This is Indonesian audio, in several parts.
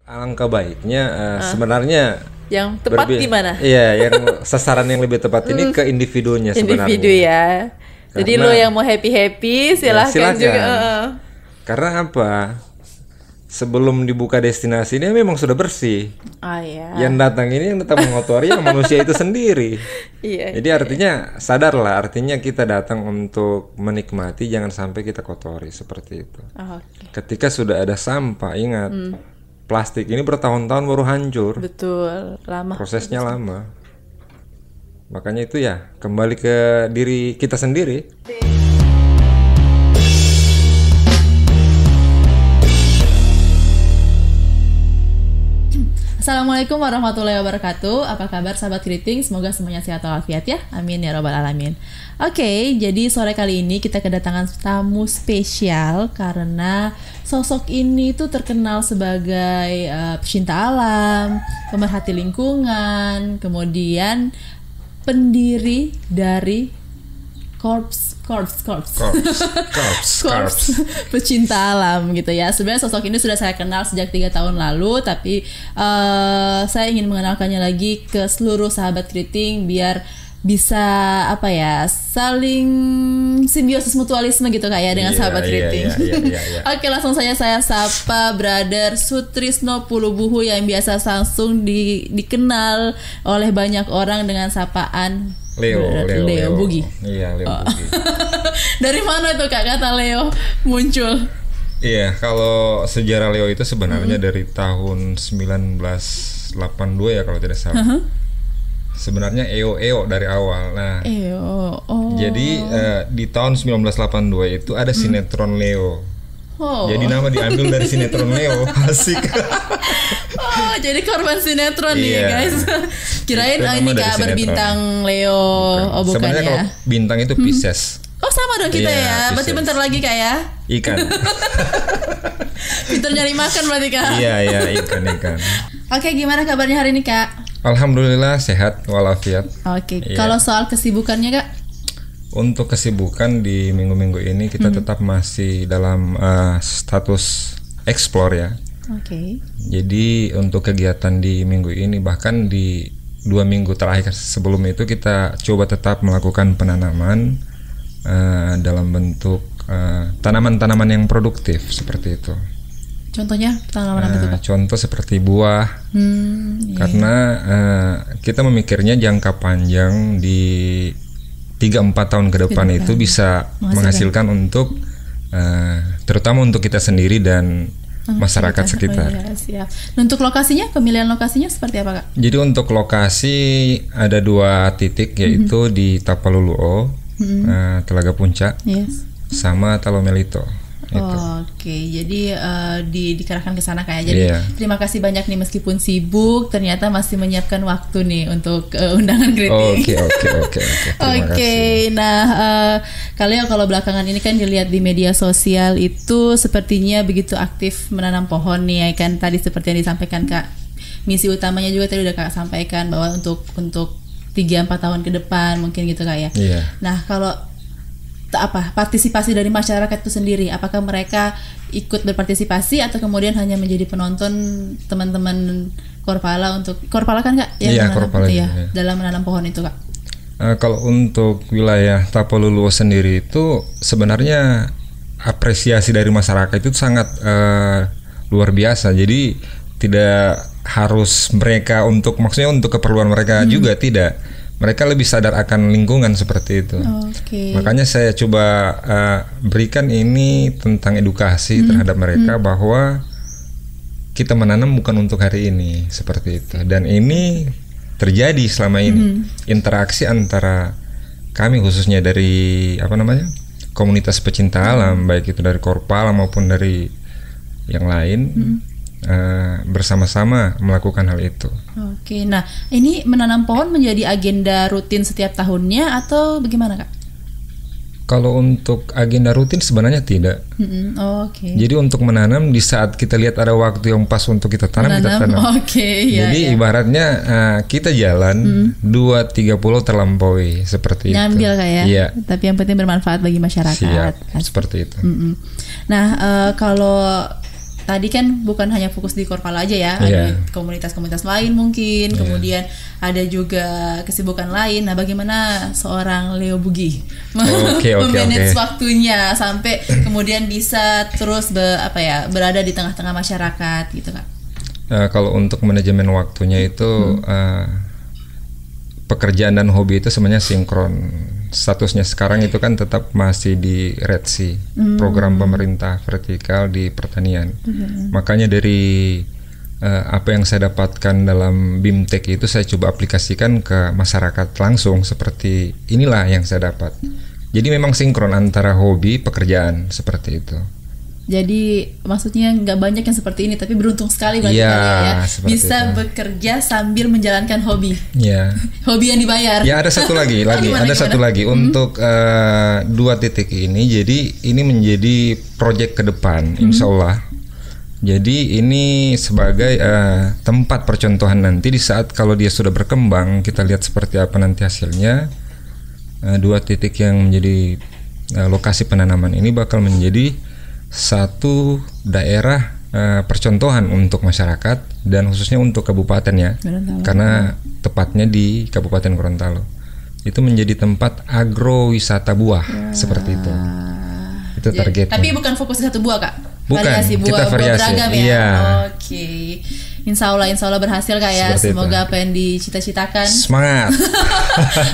Alangkah baiknya sebenarnya yang tepat gimana? Iya, yang sasaran yang lebih tepat ini ke individunya sebenarnya. Individu ya. Jadi lo yang mau happy silahkan juga. Karena apa? Sebelum dibuka destinasi ini memang sudah bersih. Iya. Yang datang mengotori yang manusia itu sendiri. Iya. Jadi artinya sadarlah, artinya kita datang untuk menikmati, jangan sampai kita kotori seperti itu. Okay. Ketika sudah ada sampah, ingat plastik ini bertahun-tahun baru hancur. Betul, lama. Prosesnya lama. Makanya itu ya kembali ke diri kita sendiri. Assalamualaikum warahmatullahi wabarakatuh. Apa kabar sahabat Keriting? Semoga semuanya sehat walafiat ya. Amin ya robbal alamin. Oke, jadi sore kali ini kita kedatangan tamu spesial karena sosok ini tuh terkenal sebagai pecinta alam, pemerhati lingkungan, kemudian pendiri dari Corps pecinta alam gitu ya. Sebenarnya sosok ini sudah saya kenal sejak 3 tahun lalu, tapi saya ingin mengenalkannya lagi ke seluruh sahabat Keriting biar bisa saling simbiosis mutualisme gitu kayak dengan sahabat Keriting. Oke, langsung saja saya sapa Brother Sutrisno Pulubuhu yang biasa langsung dikenal oleh banyak orang dengan sapaan Leo Bugi. Iya, Leo Bugi. Dari mana tuh Kak kata Leo muncul? Iya, kalau sejarah Leo itu sebenarnya dari tahun 1982 ya kalau tidak salah. Sebenarnya EO dari awal. Nah, jadi di tahun 1982 itu ada sinetron Leo. Jadi nama diambil dari sinetron Leo. Asik. Jadi korban sinetron nih guys. Kirain ini Kak berbintang Leo. Bukan. Sebenarnya ya. kalau bintang itu Pisces. Sama dong kita ya. Berarti bentar lagi Kak ya. Ikan. Pintar nyari makan berarti Kak. Iya, ikan. Oke, gimana kabarnya hari ini Kak? Alhamdulillah sehat walafiat. Oke. Kalau soal kesibukannya Kak? Untuk kesibukan di minggu-minggu ini kita tetap masih dalam status explore ya. Oke. Jadi untuk kegiatan di minggu ini, bahkan di 2 minggu terakhir sebelum itu kita coba tetap melakukan penanaman dalam bentuk tanaman-tanaman yang produktif seperti itu. Contohnya tanaman apa tuh Pak? Contoh seperti buah. Karena kita memikirnya jangka panjang di 3-4 tahun ke depan itu bisa menghasilkan untuk terutama untuk kita sendiri dan masyarakat sekitar. Ya, siap. Nah, untuk lokasinya, pemilihan lokasinya seperti apa Kak? Jadi untuk lokasi ada 2 titik yaitu di Tapalulu'o, Telaga Puncak, sama Talomelito. Oke, jadi dikerahkan ke sana kayak. Jadi terima kasih banyak nih meskipun sibuk ternyata masih menyiapkan waktu nih untuk undangan Keriting. Oke. Oke. Nah, kalau belakangan ini kan dilihat di media sosial itu sepertinya begitu aktif menanam pohon nih ya kan, tadi seperti yang disampaikan Kak. Misi utamanya juga tadi udah Kak sampaikan bahwa untuk 3-4 tahun ke depan mungkin gitu Kak ya. Nah, kalau partisipasi dari masyarakat itu sendiri, apakah mereka ikut berpartisipasi atau kemudian hanya menjadi penonton teman-teman Korpala untuk Korpala kan Kak? Korpala dalam menanam pohon itu Kak. Kalau untuk wilayah Tapalulu'o sendiri itu sebenarnya apresiasi dari masyarakat itu sangat luar biasa. Jadi tidak harus mereka maksudnya untuk keperluan mereka juga tidak. Mereka lebih sadar akan lingkungan seperti itu. Makanya saya coba berikan ini tentang edukasi terhadap mereka bahwa kita menanam bukan untuk hari ini seperti itu. Dan ini terjadi selama ini. Interaksi antara kami khususnya dari komunitas pecinta alam, baik itu dari Korpala maupun dari yang lain. Bersama-sama melakukan hal itu. Oke, nah ini menanam pohon menjadi agenda rutin setiap tahunnya atau bagaimana Kak? Kalau untuk agenda rutin sebenarnya tidak. Jadi untuk menanam di saat kita lihat ada waktu yang pas untuk kita tanam. Jadi ibaratnya kita jalan 2-3 pulau terlampaui seperti Nyambil itu. Kayak. Tapi yang penting bermanfaat bagi masyarakat. Seperti itu. Nah kalau tadi kan bukan hanya fokus di Korpala aja ya, ada komunitas-komunitas lain mungkin, kemudian ada juga kesibukan lain. Nah, bagaimana seorang Leo Bugi memanage waktunya sampai kemudian bisa terus berada di tengah-tengah masyarakat gitu Kak? Kalau untuk manajemen waktunya itu pekerjaan dan hobi itu sebenarnya sinkron. Statusnya sekarang itu kan tetap masih di REDSI, program pemerintah vertikal di pertanian. Makanya dari apa yang saya dapatkan dalam BIMTEK itu saya coba aplikasikan ke masyarakat langsung, seperti inilah yang saya dapat. Jadi memang sinkron antara hobi pekerjaan, seperti itu. Jadi maksudnya nggak banyak yang seperti ini, tapi beruntung sekali bagi kalian ya bisa bekerja sambil menjalankan hobi. Hobi yang dibayar. Ya, ada satu lagi, satu lagi untuk 2 titik ini. Jadi ini menjadi proyek ke depan, insya Allah. Jadi ini sebagai tempat percontohan nanti di saat kalau dia sudah berkembang, kita lihat seperti apa nanti hasilnya. 2 titik yang menjadi lokasi penanaman ini bakal menjadi satu daerah percontohan untuk masyarakat dan khususnya untuk kabupaten ya, karena tepatnya di Kabupaten Gorontalo itu menjadi tempat agrowisata buah seperti itu. Itu targetnya. Tapi bukan fokus di satu buah Kak? Bukan, variasi buah, kita variasi. Beragam ya. Oke. Insya Allah berhasil Kak ya. Seperti semoga itu. Apa yang dicita-citakan. Semangat.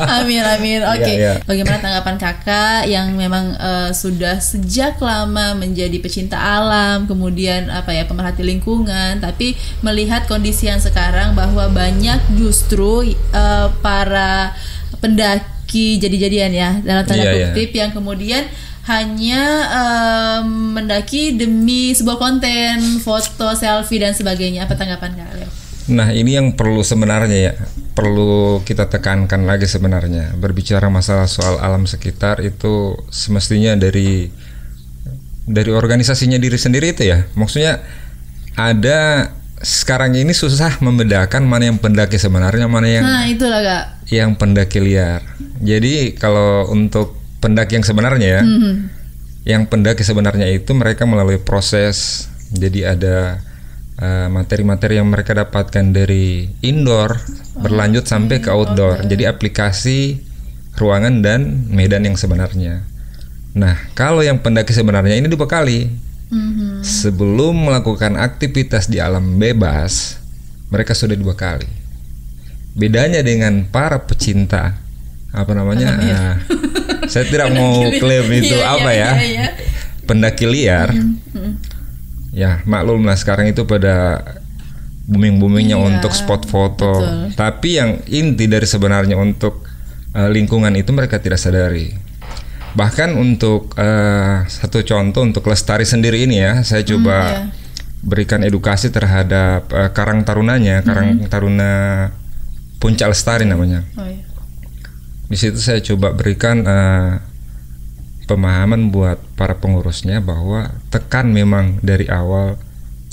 Amin. Oke. Bagaimana tanggapan Kakak yang memang sudah sejak lama menjadi pecinta alam, kemudian pemerhati lingkungan, tapi melihat kondisi yang sekarang bahwa banyak justru para pendaki jadi-jadian ya dalam tanda kutip yang kemudian hanya mendaki demi sebuah konten, foto, selfie dan sebagainya. Apa tanggapan Kak Leo? Nah, ini yang perlu sebenarnya perlu kita tekankan lagi sebenarnya. Berbicara masalah soal alam sekitar itu semestinya dari organisasinya diri sendiri itu ya. Maksudnya ada sekarang ini susah membedakan mana yang pendaki sebenarnya, mana yang itulah Kak. Yang pendaki liar. Jadi kalau untuk pendaki yang sebenarnya yang pendaki sebenarnya itu mereka melalui proses. Jadi ada materi-materi yang mereka dapatkan dari indoor berlanjut sampai ke outdoor. Jadi aplikasi ruangan dan medan yang sebenarnya. Nah, kalau yang pendaki sebenarnya ini dibekali sebelum melakukan aktivitas di alam bebas, mereka sudah dibekali. Bedanya dengan para pecinta saya tidak mau klaim itu pendaki liar. Ya, maklumlah sekarang itu pada booming-boomingnya untuk spot foto. Betul. Tapi yang inti dari sebenarnya untuk lingkungan itu mereka tidak sadari. Bahkan untuk satu contoh untuk lestari sendiri ini ya, saya coba berikan edukasi terhadap Karang Tarunanya, Karang Taruna Puncak Lestari namanya. Di situ saya coba berikan pemahaman buat para pengurusnya bahwa tekan memang dari awal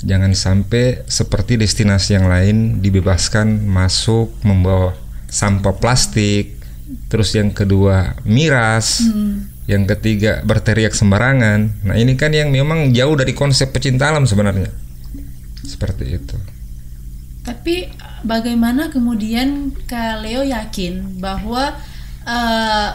jangan sampai seperti destinasi yang lain dibebaskan masuk membawa sampah plastik, terus yang kedua miras, yang ketiga berteriak sembarangan. Nah, ini kan yang memang jauh dari konsep pecinta alam sebenarnya. Seperti itu. Tapi bagaimana kemudian Kak Leo yakin bahwa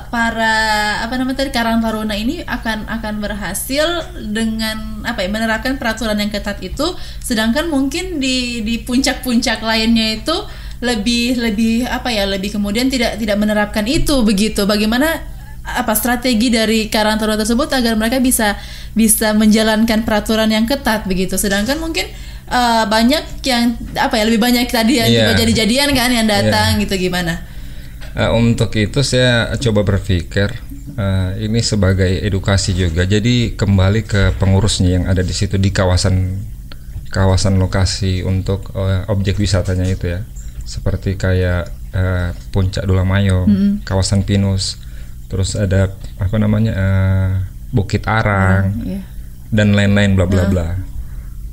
para Karang Taruna ini akan berhasil dengan menerapkan peraturan yang ketat itu, sedangkan mungkin di puncak-puncak lainnya itu lebih kemudian tidak menerapkan itu begitu. Bagaimana strategi dari Karang Taruna tersebut agar mereka bisa menjalankan peraturan yang ketat begitu, sedangkan mungkin banyak yang lebih banyak tadi yang juga jadi-jadian kan yang datang gitu, gimana? Untuk itu saya coba berpikir ini sebagai edukasi juga. Jadi kembali ke pengurusnya yang ada di situ di kawasan lokasi untuk objek wisatanya itu ya. Seperti kayak Puncak Dulamayo, kawasan Pinus, terus ada Bukit Arang dan lain-lain bla bla bla.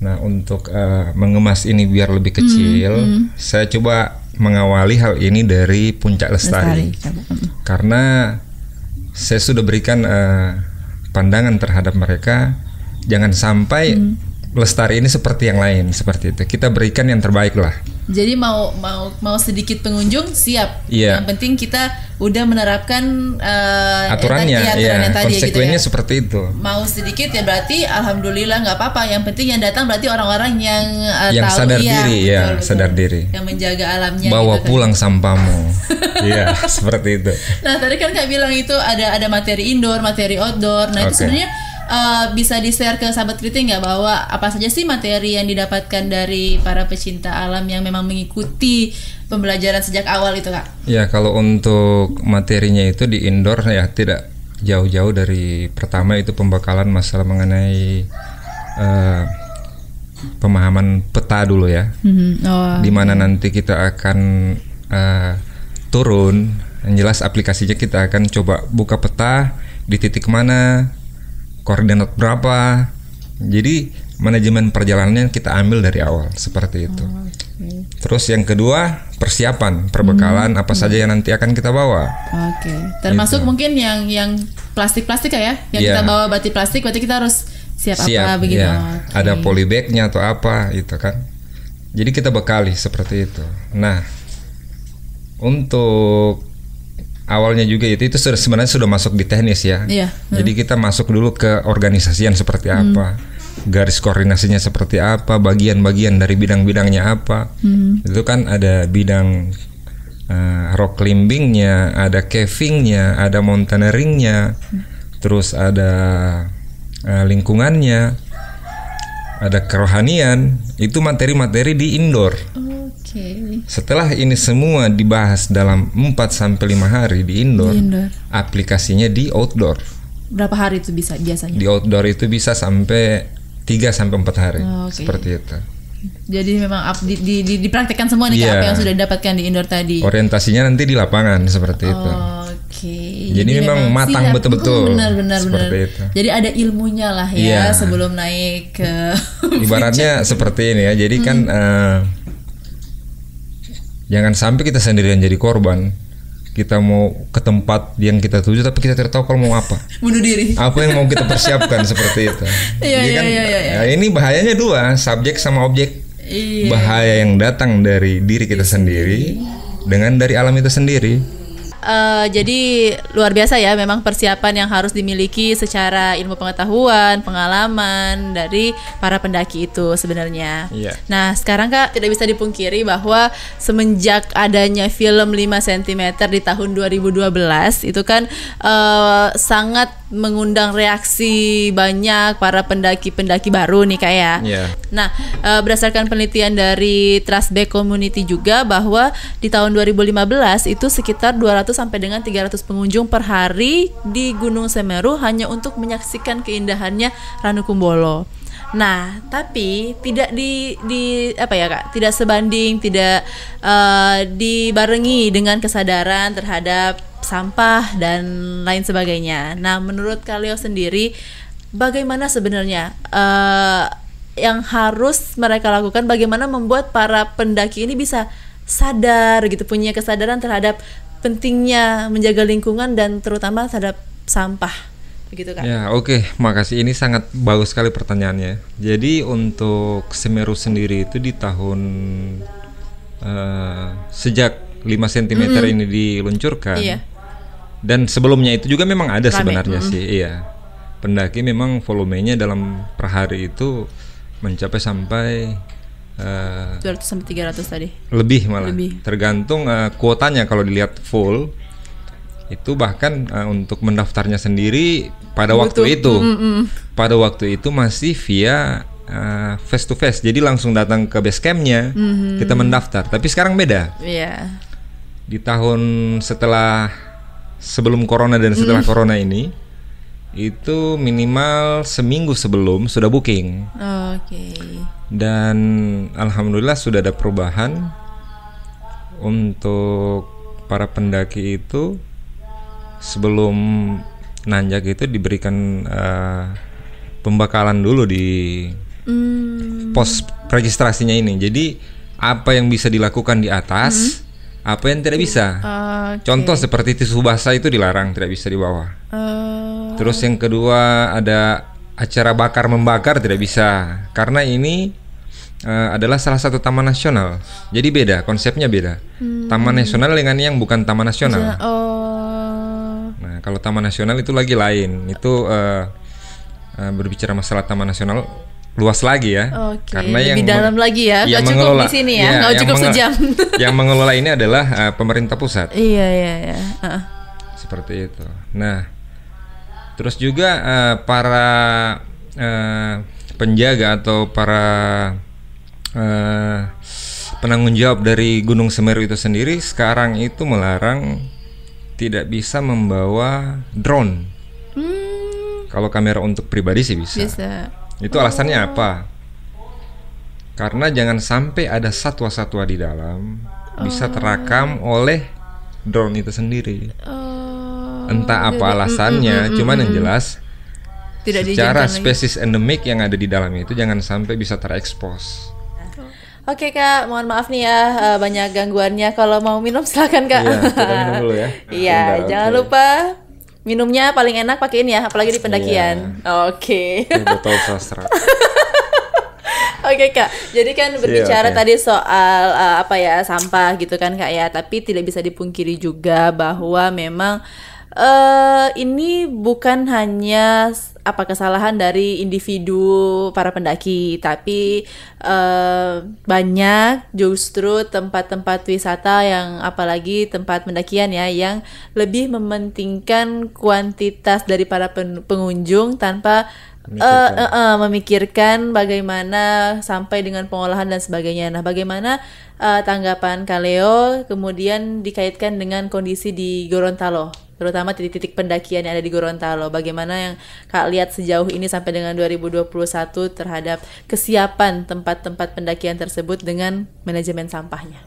Nah, untuk mengemas ini biar lebih kecil, saya coba mengawali hal ini dari Puncak Lestari. Karena saya sudah berikan pandangan terhadap mereka, jangan sampai lestari ini seperti yang lain, seperti itu. Kita berikan yang terbaik lah. Jadi mau sedikit pengunjung siap. Iya. Yang penting kita udah menerapkan aturannya, aturan yang tadi konsekuensinya gitu ya. seperti itu. Mau sedikit ya berarti alhamdulillah nggak apa-apa. Yang penting yang datang berarti orang-orang yang tahu, sadar diri, ya, betul. Sadar diri. Yang menjaga alamnya. Bawa gitu kan. pulang sampahmu. Iya, seperti itu. Nah tadi kan Kak bilang itu ada materi indoor, materi outdoor. Nah itu Oke. sebenarnya bisa di-share ke sahabat kritik nggak bahwa apa saja sih materi yang didapatkan dari para pecinta alam yang memang mengikuti pembelajaran sejak awal itu Kak? Ya, kalau untuk materinya itu di indoor ya tidak jauh-jauh dari pertama itu pembekalan masalah mengenai pemahaman peta dulu ya. Oh, Di mana nanti kita akan turun, yang jelas aplikasinya kita akan coba buka peta di titik mana, koordinat berapa. Jadi manajemen perjalanannya kita ambil dari awal seperti itu. okay. Terus yang kedua persiapan perbekalan apa saja yang nanti akan kita bawa. Oke, termasuk mungkin yang plastik-plastik ya, yang Iya. kita bawa berarti plastik, berarti kita harus siap apa begitu. ya. Oke. Ada polybagnya atau apa itu kan. Jadi kita bekali seperti itu. Nah, untuk awalnya juga itu sudah sebenarnya sudah masuk di teknis ya. Iya. Jadi kita masuk dulu ke organisasian seperti apa, garis koordinasinya seperti apa, bagian-bagian dari bidang-bidangnya apa. Itu kan ada bidang rock climbingnya, ada cavingnya, ada mountaineeringnya, terus ada lingkungannya, ada kerohanian. Itu materi-materi di indoor. Oke. Setelah ini semua dibahas dalam 4-5 hari di indoor, Di indoor. aplikasinya di outdoor. Berapa hari itu bisa biasanya? Di outdoor itu bisa sampai 3-4 hari. Oh, oke. Seperti itu. Jadi memang dipraktekkan semua nih Kak, Iya. apa yang sudah didapatkan di indoor tadi. Orientasinya nanti di lapangan seperti itu. Oke. Jadi memang matang siap. betul-betul. Benar. Seperti itu. Jadi ada ilmunya lah ya Iya. sebelum naik ke. Ibaratnya seperti ini ya. Jadi kan jangan sampai kita sendirian jadi korban. Kita mau ke tempat yang kita tuju tapi kita tidak tahu kalau mau apa. Bunuh diri. Apa yang mau kita persiapkan seperti itu. Iya, Jadi kan, iya. ya ini bahayanya dua, subjek sama objek. Iya. Bahaya yang datang dari diri kita sendiri dengan dari alam itu sendiri. Jadi luar biasa ya memang persiapan yang harus dimiliki secara ilmu pengetahuan, pengalaman dari para pendaki itu sebenarnya. Iya. Nah sekarang Kak tidak bisa dipungkiri bahwa semenjak adanya film 5 cm di tahun 2012 itu kan sangat mengundang reaksi banyak para pendaki-pendaki baru nih Kak ya. Iya. Nah, berdasarkan penelitian dari Trustback Community juga bahwa di tahun 2015 itu sekitar 200 sampai dengan 300 pengunjung per hari di Gunung Semeru hanya untuk menyaksikan keindahannya Ranukumbolo. Nah, tapi tidak apa ya Kak, tidak sebanding, tidak dibarengi dengan kesadaran terhadap sampah dan lain sebagainya. Nah, menurut Kak Leo sendiri, bagaimana sebenarnya yang harus mereka lakukan? Bagaimana membuat para pendaki ini bisa sadar gitu, punya kesadaran terhadap pentingnya menjaga lingkungan dan terutama terhadap sampah, begitu Kak? Ya, oke. Makasih. Ini sangat bagus sekali pertanyaannya. Jadi untuk Semeru sendiri itu di tahun sejak 5 cm ini diluncurkan. Iya. Dan sebelumnya itu juga memang ada Rame. sebenarnya sih. Iya. Pendaki memang volumenya dalam per hari itu mencapai sampai 200 sampai 300 tadi. lebih malah. Lebih. Tergantung kuotanya. Kalau dilihat full itu bahkan untuk mendaftarnya sendiri pada waktu itu. Pada waktu itu masih via face to face. Jadi langsung datang ke base campnya kita mendaftar. Tapi sekarang beda. Iya. Di tahun setelah sebelum corona dan setelah corona ini itu minimal seminggu sebelum sudah booking. Oke. Dan alhamdulillah sudah ada perubahan untuk para pendaki itu. Sebelum nanjak itu diberikan pembekalan dulu di pos registrasinya ini. Jadi apa yang bisa dilakukan di atas, apa yang tidak bisa. Oke. Contoh seperti tisu basah itu dilarang, tidak bisa dibawa. Terus yang kedua ada acara bakar membakar tidak bisa, karena ini adalah salah satu taman nasional. Jadi beda, konsepnya beda. Taman nasional dengan yang bukan taman nasional. Nah, kalau taman nasional itu lagi lain. Itu berbicara masalah taman nasional luas lagi ya. Karena lebih dalam lagi ya. Nggak cukup di sini ya. Nggak cukup sejam. Yang mengelola ini adalah pemerintah pusat. Iya. Seperti itu. Nah, terus juga para penjaga atau para penanggung jawab dari Gunung Semeru itu sendiri sekarang itu melarang tidak bisa membawa drone. Kalau kamera untuk pribadi sih bisa. Itu alasannya apa? Karena jangan sampai ada satwa-satwa di dalam bisa terekam oleh drone itu sendiri. Entah apa alasannya, cuman yang jelas secara spesies endemik yang ada di dalam itu jangan sampai bisa terekspos. Oke Kak, mohon maaf nih ya banyak gangguannya. Kalau mau minum silakan Kak. Iya, kita minum dulu ya. Iya, jangan lupa minumnya paling enak pakai ini ya, apalagi di pendakian. Oke. Botol sastra. Oke Kak, jadi kan berbicara tadi soal sampah gitu kan Kak ya, tapi tidak bisa dipungkiri juga bahwa memang ini bukan hanya kesalahan dari individu para pendaki, tapi banyak justru tempat-tempat wisata yang apalagi tempat pendakian ya yang lebih mementingkan kuantitas dari para pengunjung tanpa memikirkan bagaimana sampai dengan pengolahan dan sebagainya. Nah, bagaimana tanggapan Kaleo kemudian dikaitkan dengan kondisi di Gorontalo, terutama titik-titik pendakian yang ada di Gorontalo? Bagaimana yang Kak lihat sejauh ini sampai dengan 2021 terhadap kesiapan tempat-tempat pendakian tersebut dengan manajemen sampahnya?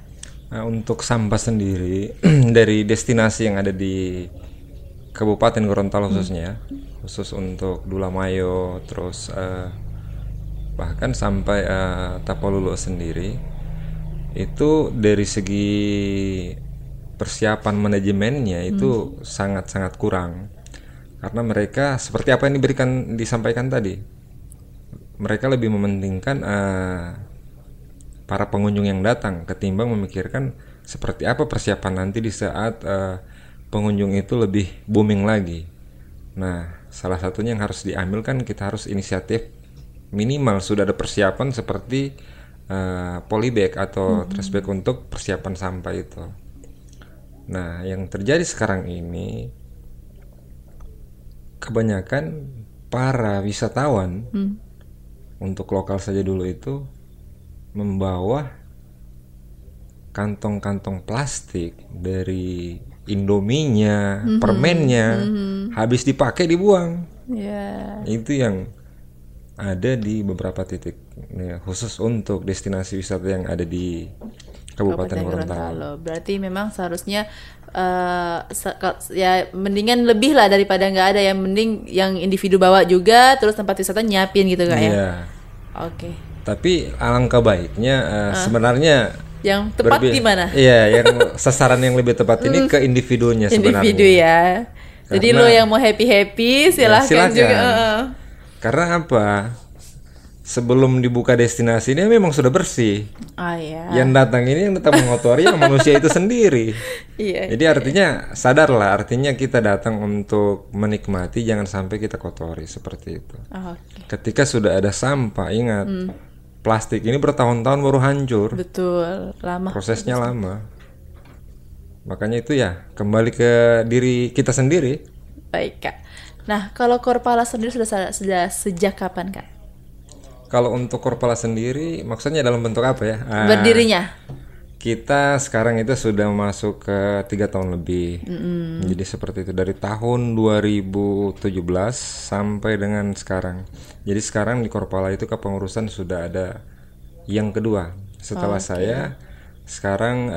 Nah, untuk sampah sendiri dari destinasi yang ada di Kabupaten Gorontalo khususnya, khusus untuk Dulamayo, terus bahkan sampai Tapolulo sendiri, itu dari segi persiapan manajemennya itu sangat-sangat kurang. Karena mereka seperti apa yang disampaikan tadi, mereka lebih mementingkan para pengunjung yang datang ketimbang memikirkan seperti apa persiapan nanti di saat pengunjung itu lebih booming lagi. Nah, salah satunya yang harus diambil kan kita harus inisiatif minimal sudah ada persiapan seperti polybag atau trash bag untuk persiapan sampah itu. Nah, yang terjadi sekarang ini kebanyakan para wisatawan untuk lokal saja dulu itu membawa kantong-kantong plastik dari Indominya, permennya, habis dipakai dibuang. Itu yang ada di beberapa titik ya, khusus untuk destinasi wisata yang ada di Kabupaten Gorontalo. Berarti memang seharusnya ya mendingan lebih lah daripada nggak ada, yang mending yang individu bawa juga, terus tempat wisata nyiapin gitu Kak ya. Oke. Tapi alangkah baiknya sebenarnya yang tepat di mana? Iya, yang sasaran yang lebih tepat ini ke individunya sebenarnya. Individu ya. Jadi lo yang mau happy silahkan juga. Karena apa? Sebelum dibuka destinasi ini memang sudah bersih. Yang datang ini yang tetap mengotori yang manusia itu sendiri. Jadi artinya sadarlah, artinya kita datang untuk menikmati, jangan sampai kita kotori seperti itu. Ketika sudah ada sampah, ingat plastik ini bertahun-tahun baru hancur. Betul, lama. Prosesnya lama. Makanya itu ya kembali ke diri kita sendiri. Baik Kak. Nah, kalau Korpala sendiri sudah sejak kapan Kak? Kalau untuk Korpala sendiri, maksudnya dalam bentuk apa ya? Berdirinya? Kita sekarang itu sudah masuk ke 3 tahun lebih. Jadi seperti itu dari tahun 2017 sampai dengan sekarang. Jadi sekarang di Korpala itu kepengurusan sudah ada yang kedua. Setelah saya, sekarang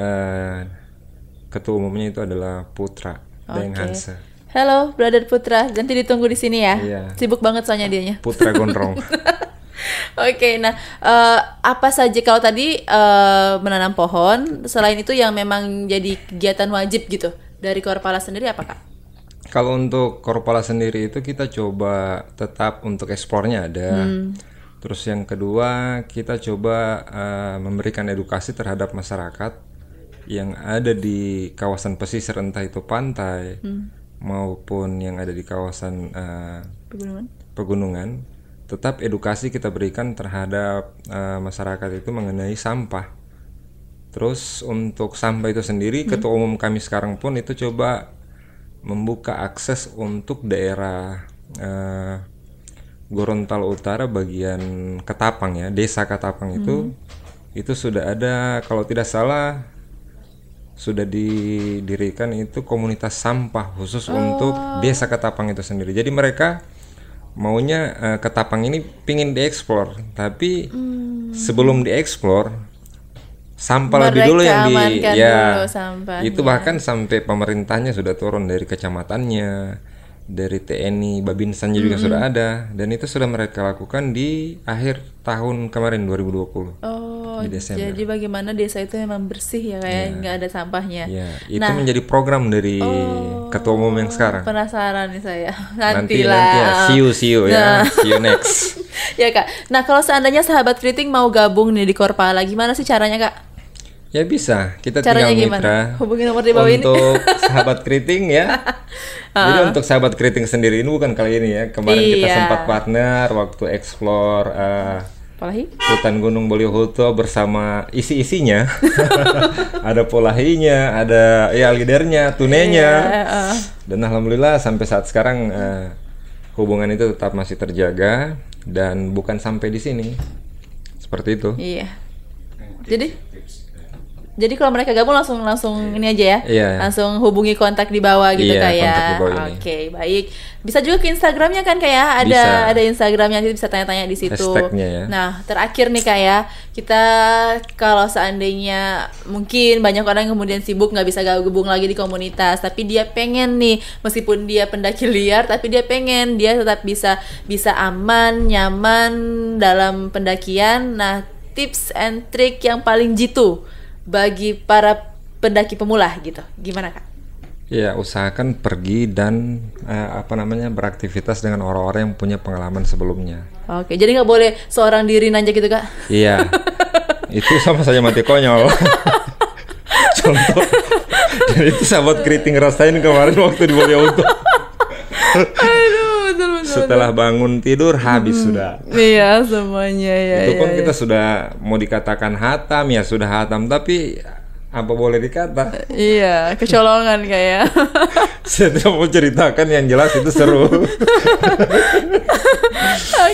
ketua umumnya itu adalah Putra Deng Hanse. Halo, Brother Putra. Nanti ditunggu di sini ya. Sibuk banget soalnya dianya. Putra Gondrong. Nah apa saja kalau tadi menanam pohon, selain itu yang memang jadi kegiatan wajib gitu dari Korpala sendiri apa Kak? Kalau untuk Korpala sendiri itu kita coba tetap untuk eksplornya ada. Terus yang kedua kita coba memberikan edukasi terhadap masyarakat yang ada di kawasan pesisir, entah itu pantai maupun yang ada di kawasan pegunungan. Tetap edukasi kita berikan terhadap masyarakat itu mengenai sampah. Terus untuk sampah itu sendiri, ketua umum kami sekarang pun itu coba membuka akses untuk daerah Gorontalo Utara bagian Ketapang ya, desa Ketapang itu sudah ada, kalau tidak salah sudah didirikan itu komunitas sampah khusus untuk desa Ketapang itu sendiri. Jadi mereka maunya Ketapang ini pingin dieksplor, tapi sebelum dieksplor sampah lebih dulu yang dulu sampahnya. Itu bahkan sampai pemerintahnya sudah turun dari kecamatannya, dari TNI, Babinsannya juga sudah ada, dan itu sudah mereka lakukan di akhir tahun kemarin 2020. Di Desember. Jadi bagaimana desa itu memang bersih ya, kayak nggak ada sampahnya. Itu menjadi program dari ketua umum yang sekarang. Penasaran nih saya. Nanti ya, see you ya, see you next. Ya Kak. Nah kalau seandainya sahabat Kriting mau gabung nih di Korpala, gimana sih caranya Kak? Ya bisa, kita Caranya tinggal gimana? mitra. Hubungi nomor di bawah ini. Untuk sahabat Kriting ya. Jadi untuk sahabat Kriting sendiri ini bukan kali ini ya. Kemarin kita sempat partner waktu explore hutan Gunung Bolihuto bersama isi-isinya. Ada polahinya, ada ya lidernya, tunenya. Dan alhamdulillah sampai saat sekarang hubungan itu tetap masih terjaga dan bukan sampai di sini. Seperti itu. Iya. Jadi kalau mereka gabung langsung ini aja ya, langsung hubungi kontak di bawah gitu kayak. Oke, baik. Bisa juga ke Instagramnya kan kayak ada Instagramnya, bisa tanya-tanya di situ. Hashtagnya ya. Nah terakhir nih kayak kita kalau seandainya mungkin banyak orang yang kemudian sibuk nggak bisa gabung lagi di komunitas, tapi dia pengen nih meskipun dia pendaki liar, tapi dia pengen dia tetap bisa aman, nyaman dalam pendakian. Nah tips and trick yang paling jitu bagi para pendaki pemula gitu, gimana Kak? Ya usahakan pergi dan beraktivitas dengan orang-orang yang punya pengalaman sebelumnya. Oke, jadi nggak boleh seorang diri aja gitu Kak? Iya, itu sama saja mati konyol. Contoh, dan itu sahabat Kriting rasain kemarin waktu di Boliauto. Aduh, betul. Setelah bangun tidur habis sudah. Iya semuanya ya. Itu pun kita sudah mau dikatakan hatam ya sudah hatam, tapi apa boleh dikata? Iya, kecolongan kayak. Saya tidak mau ceritakan, yang jelas itu seru.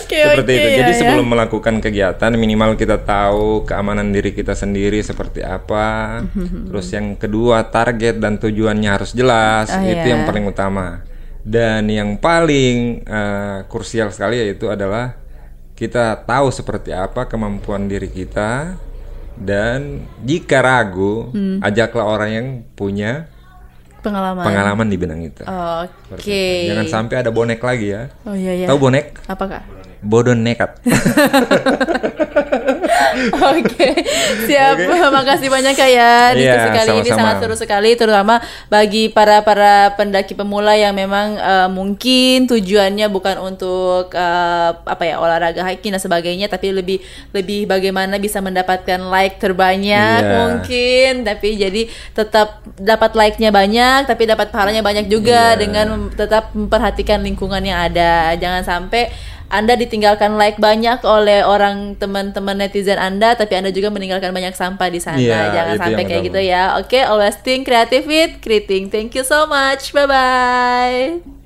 Seperti itu. Jadi sebelum melakukan kegiatan minimal kita tahu keamanan diri kita sendiri seperti apa. Terus yang kedua target dan tujuannya harus jelas. Itu yang paling utama. Dan yang paling krusial sekali yaitu adalah kita tahu seperti apa kemampuan diri kita, dan jika ragu ajaklah orang yang punya pengalaman di bidang itu. Oke. Jangan sampai ada bonek lagi ya. Oh iya. Tahu bonek? Apa Kak? Bodoh nekat. Oke, siap. Makasih banyak Kak ya. Diskusi kali ini sangat seru sekali, terutama bagi para pendaki pemula yang memang mungkin tujuannya bukan untuk olahraga hiking dan sebagainya, tapi lebih bagaimana bisa mendapatkan like terbanyak mungkin. Tapi jadi tetap dapat like-nya banyak, tapi dapat pahalanya banyak juga dengan tetap memperhatikan lingkungan yang ada. Jangan sampai Anda ditinggalkan like banyak oleh teman-teman netizen Anda, tapi Anda juga meninggalkan banyak sampah di sana. Jangan sampai kayak gitu ya. Oke, always think creative with Kriting. Thank you so much. Bye-bye.